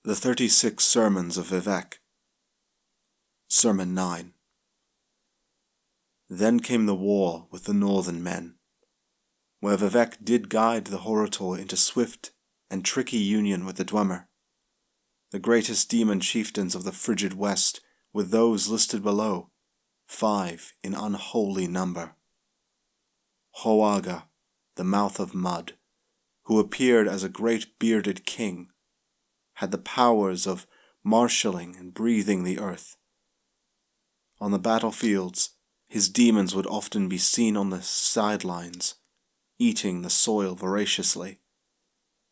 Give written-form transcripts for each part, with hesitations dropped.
The 36 Sermons of Vivec. Sermon 9. Then came the war with the northern men, where Vivec did guide the Horator into swift and tricky union with the Dwemer, the greatest demon chieftains of the frigid west, with those listed below, 5 in unholy number. Hoaga, the mouth of mud, who appeared as a great bearded king, had the powers of marshalling and breathing the earth. On the battlefields, his demons would often be seen on the sidelines, eating the soil voraciously.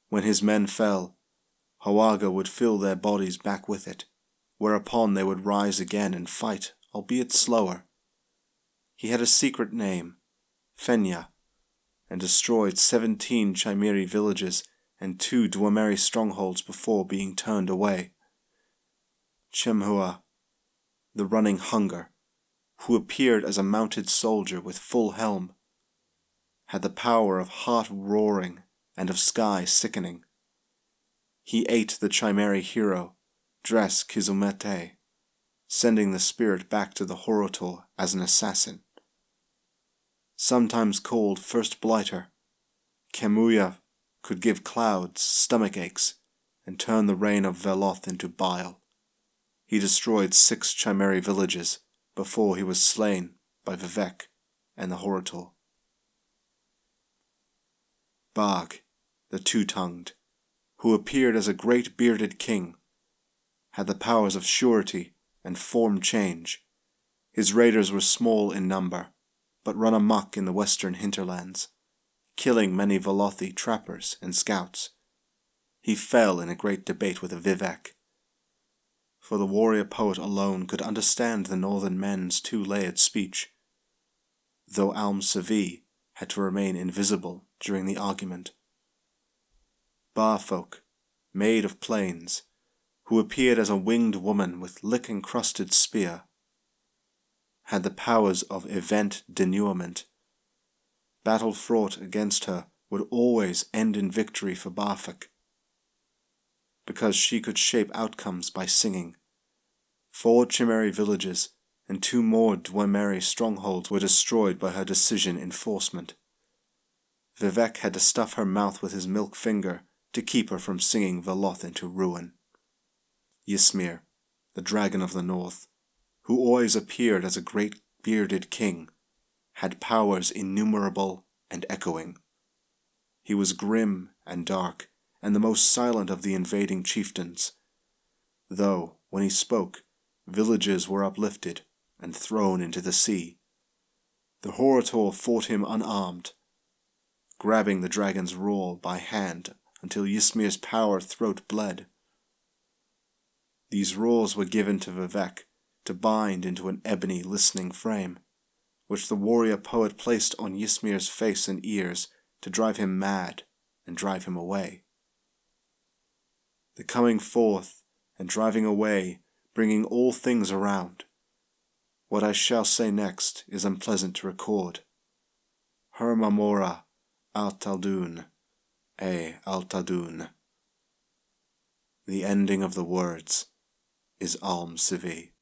When his men fell, Hoaga would fill their bodies back with it, whereupon they would rise again and fight, albeit slower. He had a secret name, Fenya, and destroyed 17 Chimeri villages and 2 Dwemeri strongholds before being turned away. Chemhua, the running hunger, who appeared as a mounted soldier with full helm, had the power of heart roaring and of sky sickening. He ate the Chimeri hero, Dres Kizumete, sending the spirit back to the Horator as an assassin. Sometimes called First Blighter, Kemuya could give clouds stomach aches and turn the rain of Veloth into bile. He destroyed 6 Chimeri villages before he was slain by Vivec and the Horator. Bag, the two-tongued, who appeared as a great bearded king, had the powers of surety and form change. His raiders were small in number, but run amok in the western hinterlands, killing many Velothi trappers and scouts. He fell in a great debate with Vivec, for the warrior poet alone could understand the northern men's two-layered speech, though Alm-Sevi had to remain invisible during the argument. Barfolk, maid of plains, who appeared as a winged woman with lick-encrusted spear, had the powers of event denouement. Battle fraught against her would always end in victory for Barfolk, because she could shape outcomes by singing. 4 Chimeri villages and 2 more Dwemeri strongholds were destroyed by her decision enforcement. Vivec had to stuff her mouth with his milk finger to keep her from singing Veloth into ruin. Ysmir, the dragon of the north, who always appeared as a great bearded king, had powers innumerable and echoing. He was grim and dark, and the most silent of the invading chieftains, though, when he spoke, villages were uplifted and thrown into the sea. The Horator fought him unarmed, grabbing the dragon's roar by hand until Ysmir's power throat bled. These roars were given to Vivec to bind into an ebony listening frame, which the warrior poet placed on Ysmir's face and ears to drive him mad and drive him away. The coming forth and driving away, bringing all things around. What I shall say next is unpleasant to record. Hermamora Altaldun, Altadun. The ending of the words is Alm-Sevi.